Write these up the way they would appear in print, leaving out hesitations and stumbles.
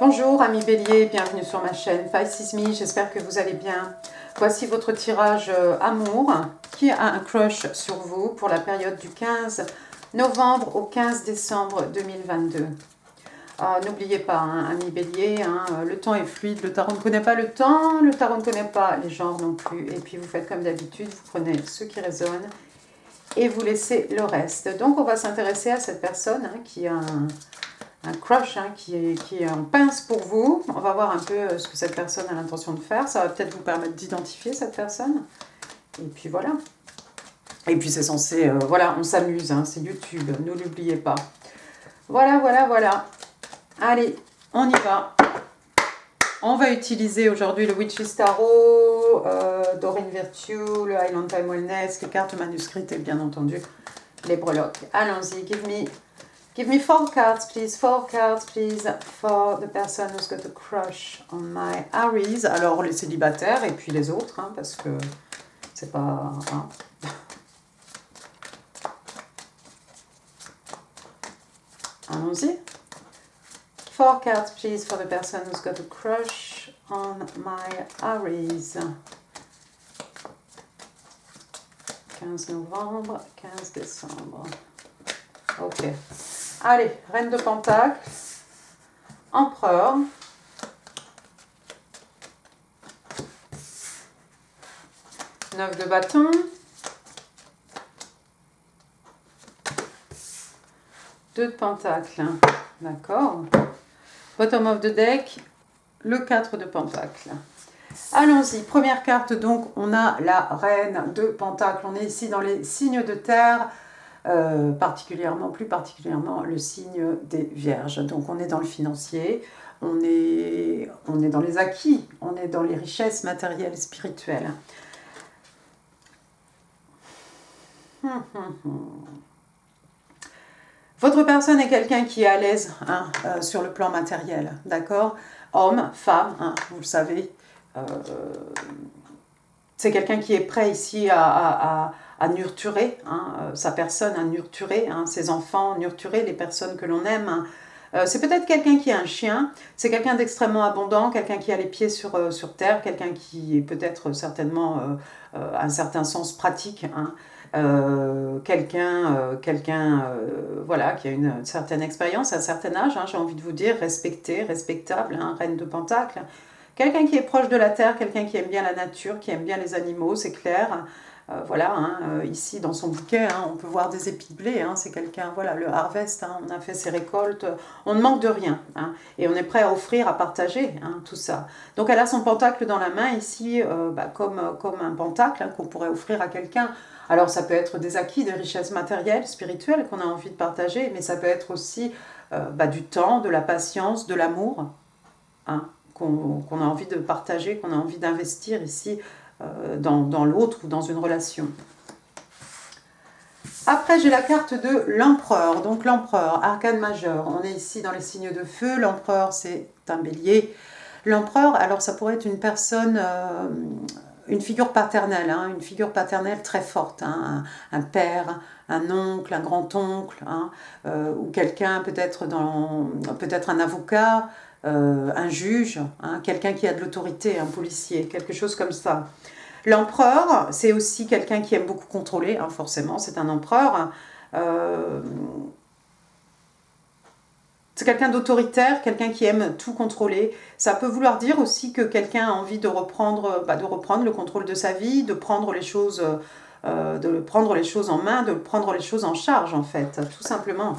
Bonjour amis bélier, bienvenue sur ma chaîne Pisces Me, j'espère que vous allez bien. Voici votre tirage amour. Qui a un crush sur vous pour la période du 15 novembre au 15 décembre 2022? N'oubliez pas, hein, amis bélier, le temps est fluide, le tarot ne connaît pas le temps, le tarot ne connaît pas les genres non plus. Et puis vous faites comme d'habitude, vous prenez ce qui résonne et vous laissez le reste. Donc on va s'intéresser à cette personne qui a un crush qui est en pince pour vous. On va voir un peu ce que cette personne a l'intention de faire. Ça va peut-être vous permettre d'identifier cette personne. Et puis voilà. Et puis c'est censé, voilà, on s'amuse, hein, c'est YouTube, ne l'oubliez pas. Voilà, voilà, voilà. Allez, on y va. On va utiliser aujourd'hui le Witch's Tarot, Doreen Virtue, le Highland Time Wellness, les cartes manuscrites et bien entendu les breloques. Allons-y, Give me 4 cards, please. 4 cards, please, for the person who's got a crush on my Aries. Alors, les célibataires et puis les autres, hein, parce que c'est pas... Hein. Allons-y. 4 cards, please, for the person who's got a crush on my Aries. 15 novembre, 15 décembre. Ok. Allez, Reine de Pentacle, Empereur, Neuf de bâton, Deux de Pentacle, d'accord. Bottom of the deck, le 4 de Pentacle. Allons-y, première carte, donc on a la Reine de Pentacle. On est ici dans les signes de terre, plus particulièrement le signe des Vierges. Donc on est dans le financier, on est dans les acquis, on est dans les richesses matérielles, spirituelles. Votre personne est quelqu'un qui est à l'aise sur le plan matériel, d'accord? Homme, femme, vous le savez, c'est quelqu'un qui est prêt ici à nurturer sa personne, à nurturer ses enfants, nurturer les personnes que l'on aime. C'est peut-être quelqu'un qui a un chien, c'est quelqu'un d'extrêmement abondant, quelqu'un qui a les pieds sur terre, quelqu'un qui est peut-être certainement un certain sens pratique, quelqu'un voilà, qui a une certaine expérience, un certain âge, j'ai envie de vous dire, respecté, respectable, Reine de Pentacle. Quelqu'un qui est proche de la terre, quelqu'un qui aime bien la nature, qui aime bien les animaux, c'est clair. Voilà, ici dans son bouquet, on peut voir des épis de blé, c'est quelqu'un, voilà, le harvest, on a fait ses récoltes, on ne manque de rien, et on est prêt à offrir, à partager tout ça. Donc elle a son pentacle dans la main ici, comme un pentacle qu'on pourrait offrir à quelqu'un. Alors ça peut être des acquis, des richesses matérielles, spirituelles qu'on a envie de partager, mais ça peut être aussi du temps, de la patience, de l'amour, qu'on a envie de partager, qu'on a envie d'investir ici dans l'autre ou dans une relation. Après, j'ai la carte de l'empereur. Donc l'empereur, arcane majeur. On est ici dans les signes de feu. L'empereur, c'est un bélier. L'empereur, alors ça pourrait être une personne, une figure paternelle, une figure paternelle très forte, un père, un oncle, un grand-oncle, ou quelqu'un peut-être un avocat, un juge, quelqu'un qui a de l'autorité, un policier, quelque chose comme ça. L'empereur, c'est aussi quelqu'un qui aime beaucoup contrôler, forcément, c'est un empereur. C'est quelqu'un d'autoritaire, quelqu'un qui aime tout contrôler. Ça peut vouloir dire aussi que quelqu'un a envie de reprendre le contrôle de sa vie, de prendre les choses en main, de prendre les choses en charge, en fait, tout simplement.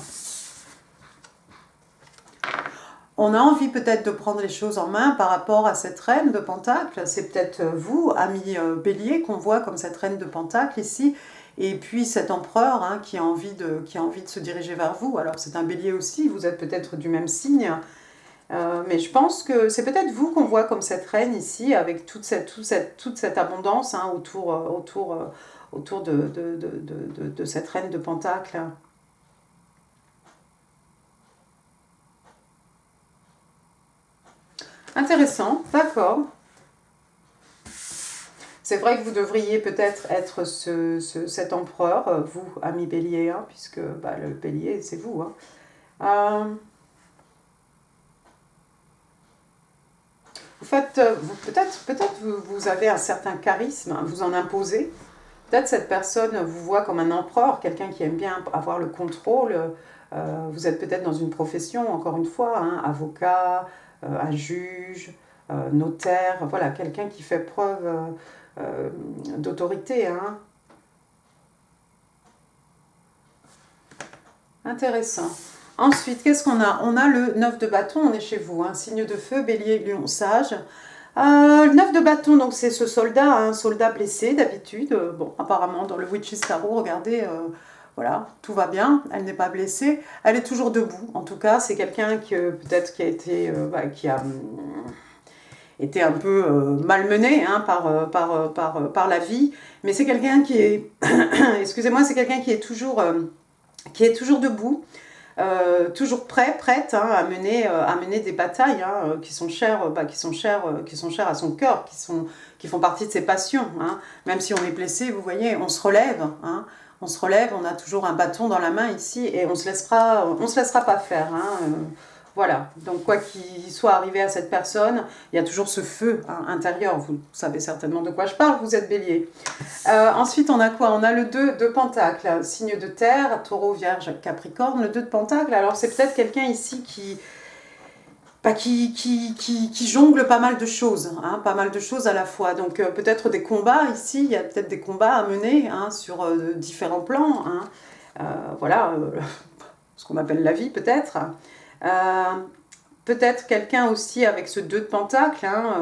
On a envie peut-être de prendre les choses en main par rapport à cette reine de Pentacle. C'est peut-être vous, ami bélier, qu'on voit comme cette reine de Pentacle ici. Et puis cet empereur qui a envie de se diriger vers vous. Alors c'est un bélier aussi, vous êtes peut-être du même signe. Mais je pense que c'est peut-être vous qu'on voit comme cette reine ici, avec toute cette abondance autour de cette reine de Pentacle. Intéressant, d'accord. C'est vrai que vous devriez peut-être être cet empereur, vous, ami bélier, puisque le bélier, c'est vous. Vous faites, peut-être vous avez un certain charisme, hein, vous en imposez. Peut-être cette personne vous voit comme un empereur, quelqu'un qui aime bien avoir le contrôle. Vous êtes peut-être dans une profession, encore une fois, hein, avocat, un juge, notaire, voilà, quelqu'un qui fait preuve d'autorité. Hein. Intéressant. Ensuite, qu'est-ce qu'on a? On a le 9 de bâton, on est chez vous, hein, signe de feu, bélier, lion, sage. Le 9 de bâton, donc c'est ce soldat, un soldat blessé d'habitude. Bon, apparemment, dans le Witch's Tarot, regardez, voilà, tout va bien, elle n'est pas blessée. Elle est toujours debout, en tout cas, c'est quelqu'un qui peut-être qui a été, qui a été un peu malmené hein, par la vie, mais c'est quelqu'un qui est, excusez-moi, c'est quelqu'un qui est toujours debout. Toujours prête hein, à mener des batailles hein, qui sont chères à son cœur, qui font partie de ses passions. Hein. Même si on est blessé, vous voyez, on se relève. Hein. On se relève, on a toujours un bâton dans la main ici et on se laissera pas faire. Hein. Voilà, donc quoi qu'il soit arrivé à cette personne, il y a toujours ce feu hein, intérieur. Vous savez certainement de quoi je parle, vous êtes bélier. Ensuite, on a quoi? On a le 2 de Pentacle, signe de terre, taureau, vierge, capricorne. Le 2 de Pentacle, alors c'est peut-être quelqu'un ici qui jongle pas mal de choses, hein, pas mal de choses à la fois. Donc peut-être des combats ici, il y a peut-être des combats à mener hein, sur différents plans. Hein. Voilà, ce qu'on appelle la vie peut-être. Peut-être quelqu'un aussi avec ce 2 de pentacle, hein,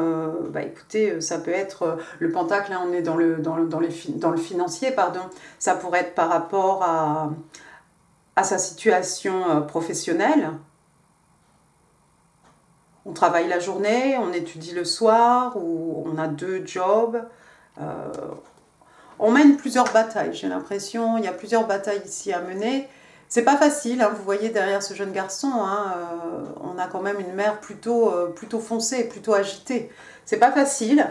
écoutez, ça peut être le pentacle, hein, on est dans le financier, pardon, ça pourrait être par rapport à sa situation professionnelle. On travaille la journée, on étudie le soir, ou on a 2 jobs. On mène plusieurs batailles, j'ai l'impression, il y a plusieurs batailles ici à mener. C'est pas facile, hein, vous voyez derrière ce jeune garçon, hein, on a quand même une mer plutôt foncée, plutôt agitée. C'est pas facile,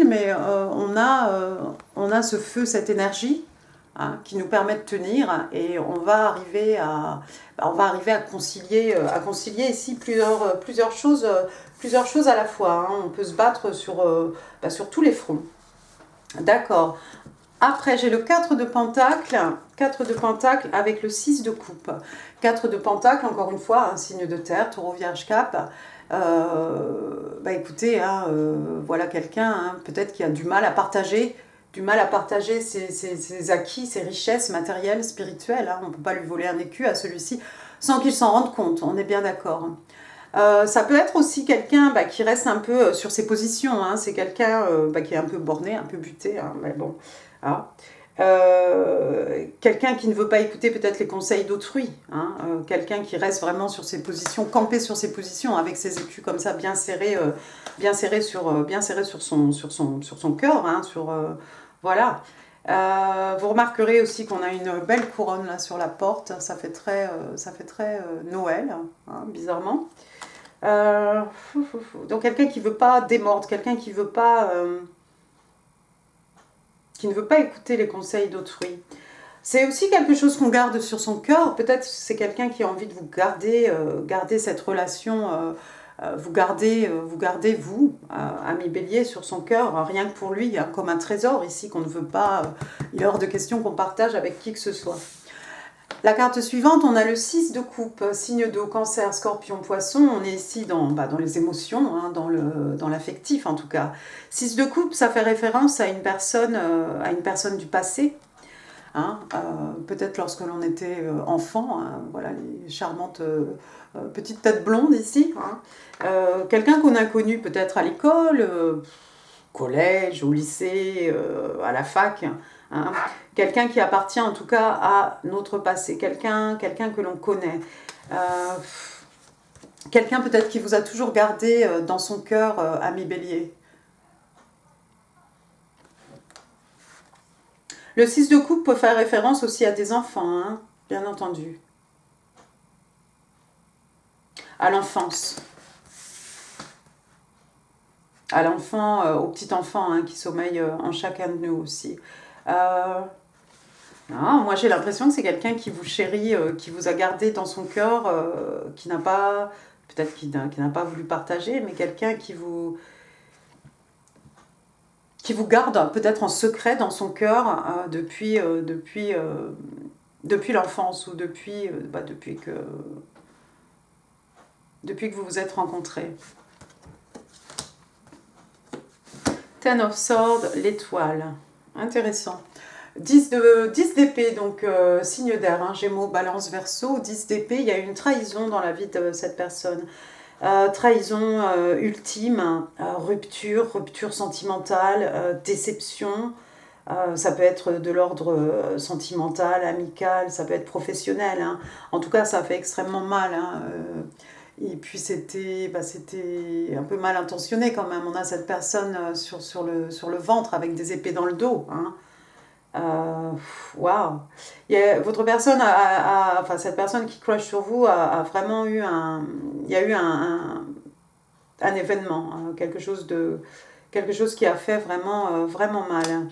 mais on a ce feu, cette énergie hein, qui nous permet de tenir et on va arriver à concilier ici plusieurs choses à la fois. Hein. On peut se battre sur tous les fronts. D'accord. Après, j'ai le 4 de Pentacle avec le 6 de coupe. 4 de Pentacle, encore une fois, un signe de terre, taureau, vierge, cap. Écoutez, hein, voilà quelqu'un hein, peut-être qui a du mal à partager ses acquis, ses richesses matérielles, spirituelles. Hein. On ne peut pas lui voler un écu à celui-ci sans qu'il s'en rende compte, on est bien d'accord. Ça peut être aussi quelqu'un qui reste un peu sur ses positions. Hein. C'est quelqu'un qui est un peu borné, un peu buté. Hein. Mais bon, ah. Quelqu'un qui ne veut pas écouter peut-être les conseils d'autrui. Hein. Quelqu'un qui reste vraiment sur ses positions, campé sur ses positions, avec ses écus comme ça bien serrés sur son cœur. Hein, voilà. Vous remarquerez aussi qu'on a une belle couronne là sur la porte. Ça fait très Noël, hein, bizarrement. Donc quelqu'un qui ne veut pas démordre, quelqu'un qui ne veut pas écouter les conseils d'autrui. C'est aussi quelque chose qu'on garde sur son cœur. Peut-être c'est quelqu'un qui a envie de vous garder cette relation, vous gardez vous, ami bélier, sur son cœur, rien que pour lui, hein, comme un trésor ici qu'on ne veut pas, il est hors de question qu'on partage avec qui que ce soit. La carte suivante, on a le 6 de coupe, signe d'eau, cancer, scorpion, poisson. On est ici dans les émotions, hein, dans l'affectif en tout cas. 6 de coupe, ça fait référence à une personne du passé. Hein, peut-être lorsque l'on était enfant, hein, voilà les charmantes petites têtes blondes ici. Hein. Quelqu'un qu'on a connu peut-être à l'école, collège, au lycée, à la fac. Hein. Quelqu'un qui appartient en tout cas à notre passé, quelqu'un que l'on connaît. Quelqu'un peut-être qui vous a toujours gardé dans son cœur, ami bélier. Le 6 de coupe peut faire référence aussi à des enfants, hein, bien entendu. À l'enfance. À l'enfant, au petit enfant hein, qui sommeille en chacun de nous aussi. Non, moi j'ai l'impression que c'est quelqu'un qui vous chérit, qui vous a gardé dans son cœur, qui n'a pas peut-être qui n'a pas voulu partager, mais quelqu'un qui vous garde peut-être en secret dans son cœur depuis l'enfance ou depuis que vous vous êtes rencontrés. Ten of Swords, l'étoile. Intéressant. 10 d'épée, donc signe d'air, hein, Gémeaux, Balance, Verseau. 10 d'épée, il y a une trahison dans la vie de cette personne. Trahison ultime, rupture sentimentale, déception. Ça peut être de l'ordre sentimental, amical, ça peut être professionnel. Hein. En tout cas, ça fait extrêmement mal. Hein. Et puis c'était un peu mal intentionné quand même. On a cette personne sur le ventre avec des épées dans le dos. Hein. Waouh! Votre personne enfin cette personne qui crush sur vous a vraiment eu il y a eu un événement, hein, quelque chose qui a fait vraiment mal.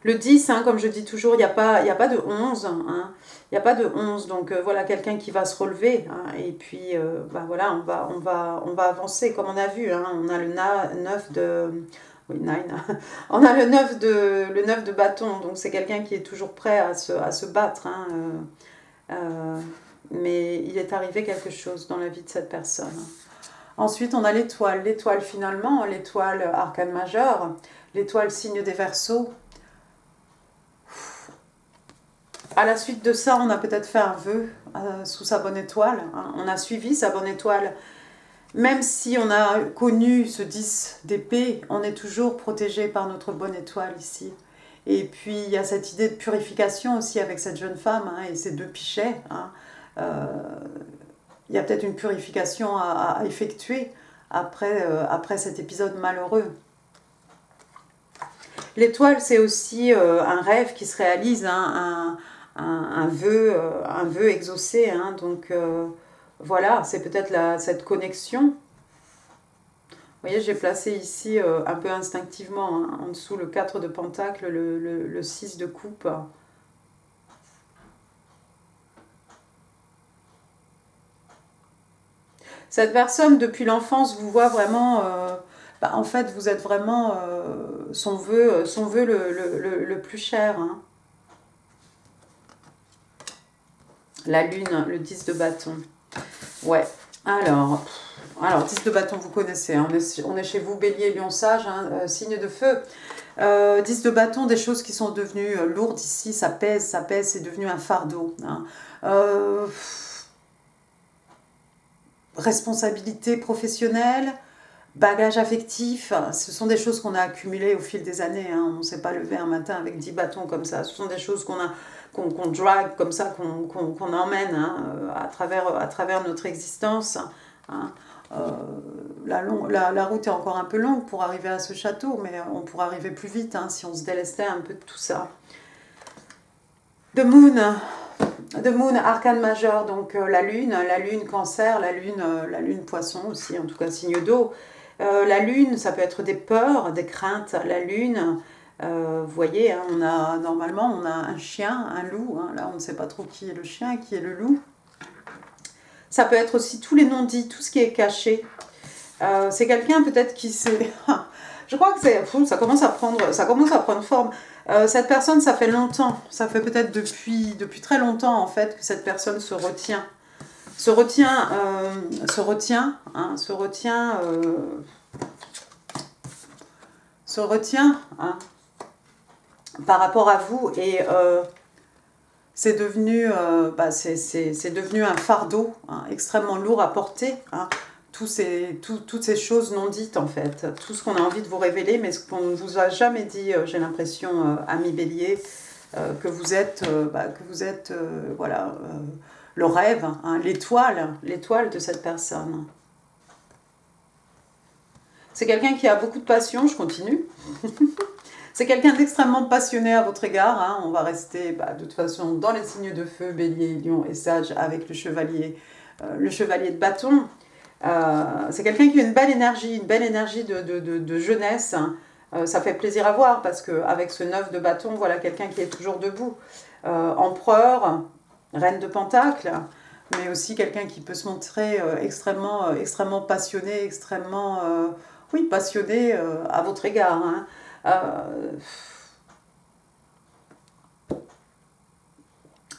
Le 10, hein, comme je dis toujours, il n'y a pas de 11, hein. Il n'y a pas de 11, donc voilà, quelqu'un qui va se relever, hein, et puis voilà, on va avancer, comme on a vu, hein, on a le 9 de... Oui, 9. On a le 9 de bâton, donc c'est quelqu'un qui est toujours prêt à se battre, hein, mais il est arrivé quelque chose dans la vie de cette personne. Ensuite, on a l'étoile finalement, l'étoile arcane majeure, l'étoile signe des Verseaux. À la suite de ça, on a peut-être fait un vœu sous sa bonne étoile. Hein. On a suivi sa bonne étoile. Même si on a connu ce 10 d'épée, on est toujours protégé par notre bonne étoile ici. Et puis, il y a cette idée de purification aussi avec cette jeune femme, hein, et ces deux pichets. Hein. Il y a peut-être une purification à effectuer après cet épisode malheureux. L'étoile, c'est aussi un rêve qui se réalise, hein, un vœu exaucé. Hein, donc voilà, c'est peut-être cette connexion. Vous voyez, j'ai placé ici un peu instinctivement, hein, en dessous le 4 de pentacle, le 6 de coupe. Cette personne, depuis l'enfance, vous voit vraiment... en fait, vous êtes vraiment son vœu le plus cher. Hein. La lune, le 10 de bâton. Ouais, alors 10 de bâton, vous connaissez, hein, on est chez vous, Bélier, Lion, Sage, hein, signe de feu. 10 de bâton, des choses qui sont devenues lourdes ici, ça pèse, c'est devenu un fardeau. Hein. Responsabilité professionnelle, bagage affectif, ce sont des choses qu'on a accumulées au fil des années. Hein. On ne s'est pas levé un matin avec 10 bâtons comme ça. Ce sont des choses qu'on drague comme ça, qu'on emmène, hein, à travers notre existence. Hein. La route est encore un peu longue pour arriver à ce château, mais on pourrait arriver plus vite, hein, si on se délestait un peu de tout ça. The Moon, arcane majeur, donc la lune cancer, la lune poisson aussi, en tout cas signe d'eau. La lune, ça peut être des peurs, des craintes. La lune, vous voyez, hein, normalement on a un chien, un loup. Hein, là, on ne sait pas trop qui est le chien, qui est le loup. Ça peut être aussi tous les non-dits, tout ce qui est caché. C'est quelqu'un peut-être qui s'est... Je crois que ça commence à prendre forme. Cette personne, ça fait longtemps, ça fait peut-être depuis très longtemps en fait que cette personne se retient. Hein, par rapport à vous, et c'est devenu un fardeau, hein, extrêmement lourd à porter. Hein. Toutes ces choses non dites en fait, tout ce qu'on a envie de vous révéler, mais ce qu'on ne vous a jamais dit, j'ai l'impression, ami Bélier, que vous êtes le rêve, hein, l'étoile de cette personne. C'est quelqu'un qui a beaucoup de passion, je continue. C'est quelqu'un d'extrêmement passionné à votre égard. Hein. On va rester de toute façon dans les signes de feu, Bélier, Lion et Sage, avec le chevalier de bâton. C'est quelqu'un qui a une belle énergie de jeunesse. Ça fait plaisir à voir parce qu'avec ce 9 de bâton, voilà quelqu'un qui est toujours debout. Empereur, reine de pentacle. mais aussi quelqu'un qui peut se montrer extrêmement passionné, oui, passionné à votre égard. Hein.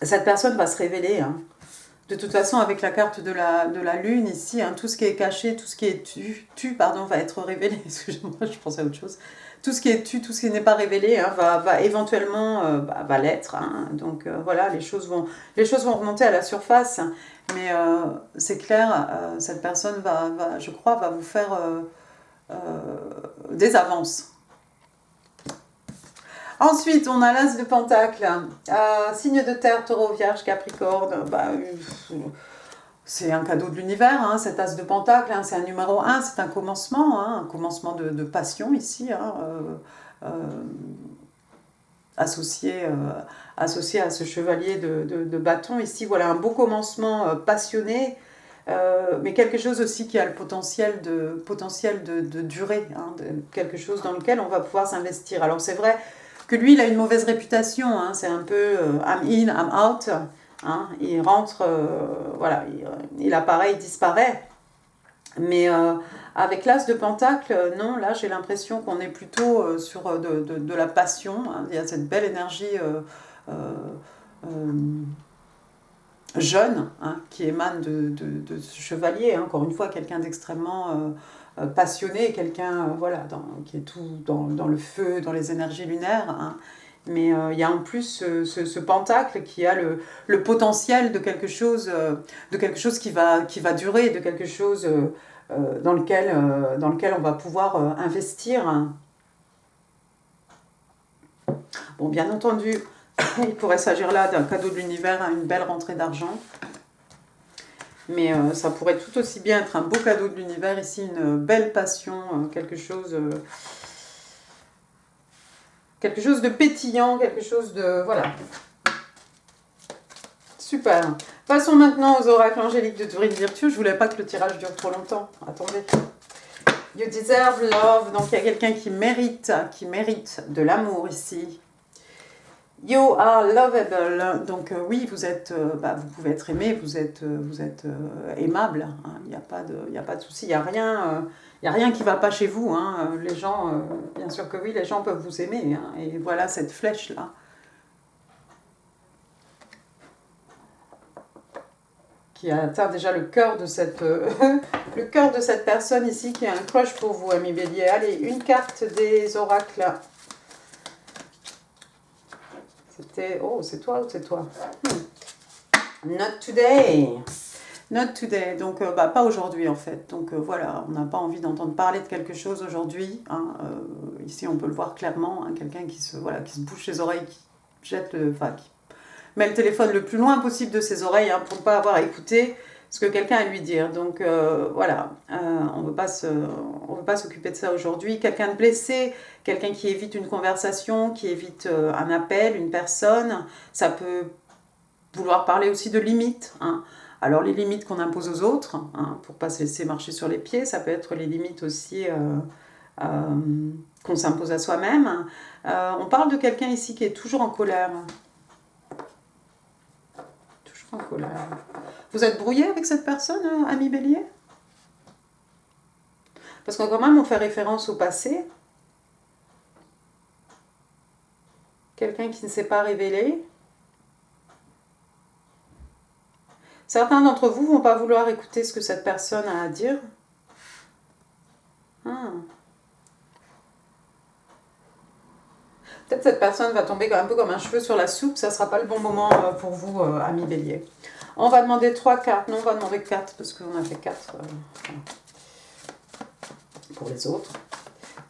Cette personne va se révéler. Hein. De toute façon, avec la carte de la lune ici, hein, tout ce qui est caché, tout ce qui est pardon, va être révélé. Excusez-moi, je pensais à autre chose. Tout ce qui est tout ce qui n'est pas révélé, hein, va éventuellement va l'être. Hein. Donc voilà, les choses vont remonter à la surface. Mais c'est clair, cette personne je crois, va vous faire des avances. Ensuite, on a l'As de Pentacle, signe de terre, taureau, vierge, capricorne, c'est un cadeau de l'univers, hein, cet As de Pentacle, hein, c'est un numéro 1, c'est un commencement de passion ici, hein, associé à ce chevalier de bâton ici. Voilà, un beau commencement passionné, mais quelque chose aussi qui a le potentiel de durer, hein, quelque chose dans lequel on va pouvoir s'investir. Alors c'est vrai que lui, il a une mauvaise réputation, hein, c'est un peu I'm in, I'm out, hein, il rentre, voilà, il apparaît, il disparaît. Mais avec l'As de Pentacle, non, là j'ai l'impression qu'on est plutôt sur de la passion, hein, il y a cette belle énergie jeune, hein, qui émane de ce chevalier, hein, encore une fois, quelqu'un d'extrêmement passionné, quelqu'un voilà, qui est tout dans le feu, dans les énergies lunaires, hein. Mais il y a en plus ce pentacle qui a le potentiel de quelque chose qui va durer, de quelque chose dans lequel on va pouvoir investir. Bon, bien entendu, il pourrait s'agir là d'un cadeau de l'univers, une belle rentrée d'argent. Mais ça pourrait tout aussi bien être un beau cadeau de l'univers ici, une belle passion, quelque chose de pétillant, quelque chose de... Voilà. Super. Passons maintenant aux oracles angéliques de Dorine Virtue. Je voulais pas que le tirage dure trop longtemps. Attendez. You deserve love. Donc il y a quelqu'un qui mérite de l'amour ici. You are lovable. Donc oui, vous pouvez être aimé, vous êtes aimable. Hein. Il n'y a pas de souci, il n'y a rien qui ne va pas chez vous. Hein. Les gens, bien sûr que oui, les gens peuvent vous aimer. Hein. Et voilà cette flèche-là. Qui a atteint déjà le cœur de cette personne ici, qui a un crush pour vous, ami Bélier. Allez, une carte des oracles. Oh, c'est toi ou c'est toi? Not today. Not today. Donc, pas aujourd'hui en fait. Donc, voilà, on n'a pas envie d'entendre parler de quelque chose aujourd'hui. Hein. Ici, on peut le voir clairement. Hein, quelqu'un qui se bouche les oreilles, qui jette qui met le téléphone le plus loin possible de ses oreilles, hein, pour ne pas avoir à écouter ce que quelqu'un a à lui dire. Donc, voilà, on ne veut pas s'occuper de ça aujourd'hui. Quelqu'un de blessé, quelqu'un qui évite une conversation, qui évite un appel, une personne. Ça peut vouloir parler aussi de limites. Hein. Alors, les limites qu'on impose aux autres, hein, pour ne pas se laisser marcher sur les pieds, ça peut être les limites aussi qu'on s'impose à soi-même. On parle de quelqu'un ici qui est toujours en colère. Toujours en colère. Vous êtes brouillé avec cette personne, ami Bélier? Parce que quand même, on fait référence au passé. Quelqu'un qui ne s'est pas révélé. Certains d'entre vous ne vont pas vouloir écouter ce que cette personne a à dire. Peut-être cette personne va tomber un peu comme un cheveu sur la soupe. Ça ne sera pas le bon moment pour vous, ami Bélier. On va demander 3 cartes. Non, on va demander 4 parce qu'on a fait 4 pour les autres.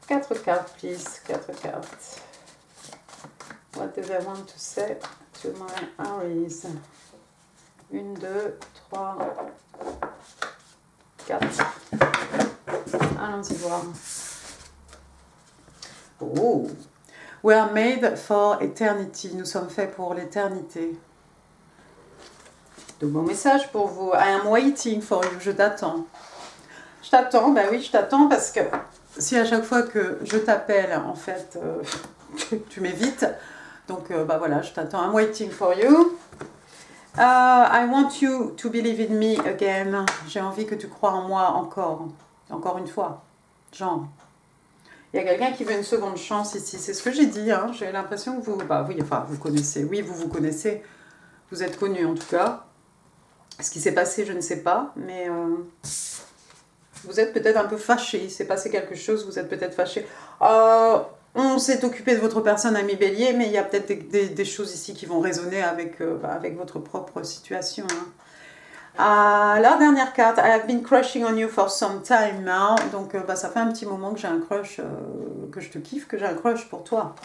4 cartes, please. 4 cartes. What do they want to say to my Aries? 1, 2, 3, 4. Allons-y voir. Oh! We are made for eternity. Nous sommes faits pour l'éternité. De bons messages pour vous. I am waiting for you. Je t'attends. Je t'attends, ben oui, je t'attends parce que si à chaque fois que je t'appelle, en fait, tu m'évites, donc voilà, je t'attends. I'm waiting for you. I want you to believe in me again. J'ai envie que tu crois en moi encore. Encore une fois. Genre. Il y a quelqu'un qui veut une seconde chance ici. C'est ce que j'ai dit. Hein. J'ai l'impression que vous... Bah oui, enfin, vous connaissez. Oui, vous connaissez. Vous êtes connus en tout cas. Ce qui s'est passé, je ne sais pas. Mais vous êtes peut-être un peu fâché. Il s'est passé quelque chose. Vous êtes peut-être fâché. On s'est occupé de votre personne, ami Bélier, mais il y a peut-être des choses ici qui vont résonner avec, avec votre propre situation. Hein. La dernière carte, I have been crushing on you for some time now. Donc, ça fait un petit moment que j'ai un crush, que je te kiffe, que j'ai un crush pour toi.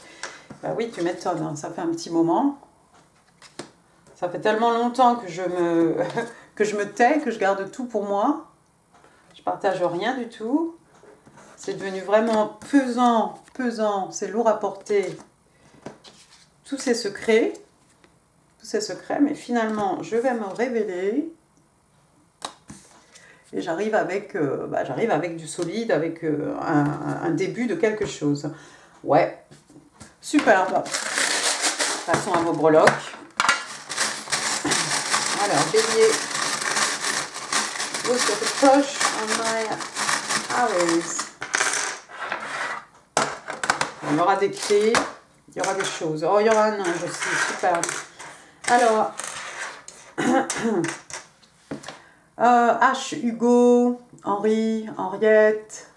Bah oui, tu m'étonnes, hein, ça fait un petit moment. Ça fait tellement longtemps que que je me tais, que je garde tout pour moi. Je partage rien du tout. C'est devenu vraiment pesant, c'est lourd à porter. Tous ces secrets, mais finalement, je vais me révéler. Et j'arrive avec du solide, avec un début de quelque chose. Ouais, superbe. Passons à vos breloques. Alors, Bélier, what's the crush on my Aries? Il y aura des clés, il y aura des choses. Oh, il y aura un ange aussi, super. Alors, H, Hugo, Henri, Henriette,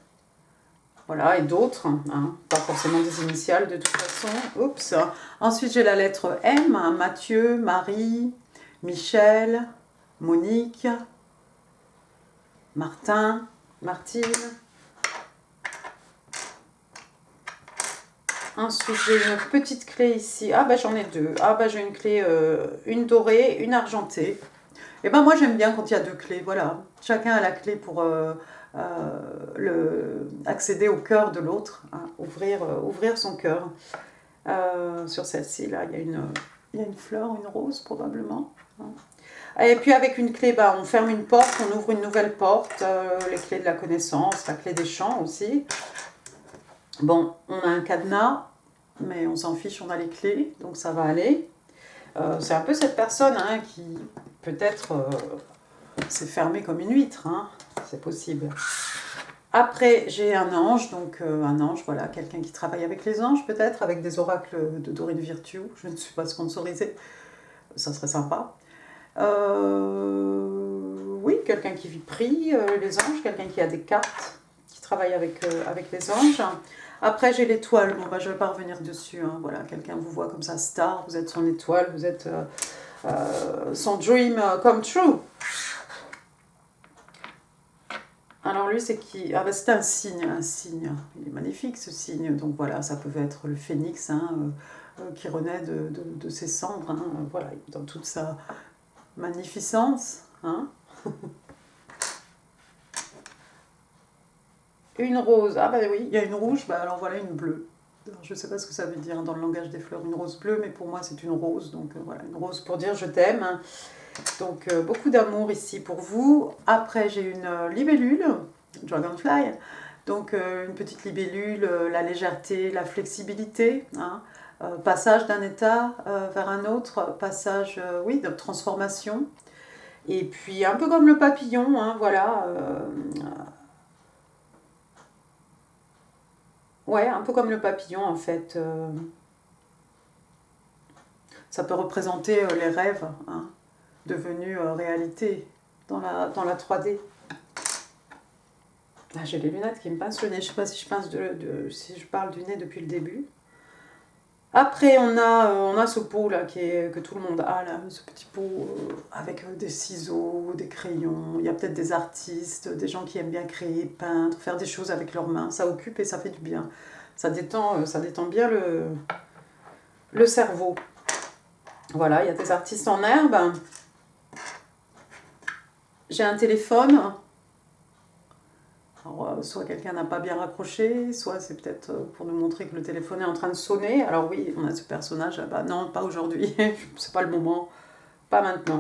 voilà, et d'autres, hein, pas forcément des initiales de toute façon. Oups. Ensuite, j'ai la lettre M, Mathieu, Marie, Michel, Monique, Martin, Martine. Ensuite, j'ai une petite clé ici. Ah, bah j'en ai deux. Ah, bah j'ai une clé, une dorée, une argentée. Et ben moi, j'aime bien quand il y a deux clés. Voilà. Chacun a la clé pour accéder au cœur de l'autre. Hein, ouvrir son cœur. Sur celle-ci, là, il y a une fleur, une rose probablement. Hein. Et puis avec une clé, bah, on ferme une porte, on ouvre une nouvelle porte. Les clés de la connaissance, la clé des champs aussi. Bon, on a un cadenas, mais on s'en fiche, on a les clés, donc ça va aller. C'est un peu cette personne hein, qui, peut-être, s'est fermée comme une huître. Hein. C'est possible. Après, j'ai un ange, donc un ange, voilà, quelqu'un qui travaille avec les anges, peut-être, avec des oracles de Dorine Virtue. Je ne suis pas sponsorisée, ça serait sympa. Oui, quelqu'un qui prie les anges, quelqu'un qui a des cartes, qui travaille avec les anges. Après, j'ai l'étoile. Bon, bah, je ne vais pas revenir dessus. Hein. Voilà, quelqu'un vous voit comme ça, star. Vous êtes son étoile. Vous êtes son dream come true. Alors, lui, c'est qui? Ah, bah, c'est un signe, un signe. Il est magnifique, ce signe. Donc, voilà, ça peut être le phénix hein, qui renaît de ses cendres. Hein. Voilà, dans toute sa magnificence. Hein. Une rose, ah bah oui, il y a une rouge, bah alors voilà une bleue. Alors, je ne sais pas ce que ça veut dire dans le langage des fleurs, une rose bleue, mais pour moi c'est une rose, donc voilà, une rose pour dire je t'aime. Donc beaucoup d'amour ici pour vous. Après j'ai une libellule, dragonfly, donc une petite libellule, la légèreté, la flexibilité, hein, passage d'un état vers un autre, passage, oui, de transformation. Et puis un peu comme le papillon, hein, voilà. Ouais, un peu comme le papillon en fait. Ça peut représenter les rêves hein, devenus réalité dans la 3D. Ah, j'ai les lunettes qui me pincent le nez. Je ne sais pas si si je parle du nez depuis le début. Après, on a ce pot là que tout le monde a, là, ce petit pot avec des ciseaux, des crayons. Il y a peut-être des artistes, des gens qui aiment bien créer, peindre, faire des choses avec leurs mains. Ça occupe et ça fait du bien. Ça détend bien le cerveau. Voilà, il y a des artistes en herbe. J'ai un téléphone. Alors, soit quelqu'un n'a pas bien raccroché, soit c'est peut-être pour nous montrer que le téléphone est en train de sonner. Alors oui, on a ce personnage. Bah non, pas aujourd'hui. C'est pas le moment. Pas maintenant.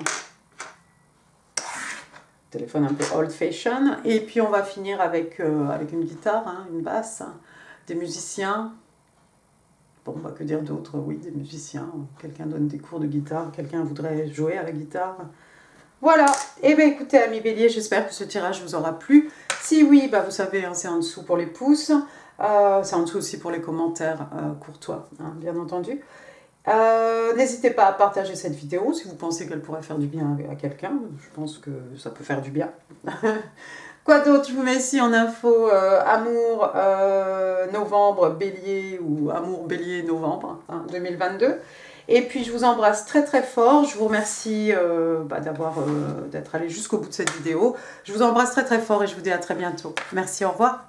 Téléphone un peu old fashion. Et puis on va finir avec une guitare, hein, une basse, hein, des musiciens. Bon, bah, que dire d'autre? Oui, des musiciens. Quelqu'un donne des cours de guitare, quelqu'un voudrait jouer à la guitare. Voilà. Et bien, écoutez, amis Bélier, j'espère que ce tirage vous aura plu. Si oui, bah, vous savez, hein, c'est en dessous pour les pouces. C'est en dessous aussi pour les commentaires courtois, hein, bien entendu. N'hésitez pas à partager cette vidéo si vous pensez qu'elle pourrait faire du bien à quelqu'un. Je pense que ça peut faire du bien. Quoi d'autre? Je vous mets ici en info amour novembre bélier ou amour bélier novembre 2022. Et puis je vous embrasse très très fort. Je vous remercie d'être allé jusqu'au bout de cette vidéo. Je vous embrasse très très fort et je vous dis à très bientôt. Merci, au revoir.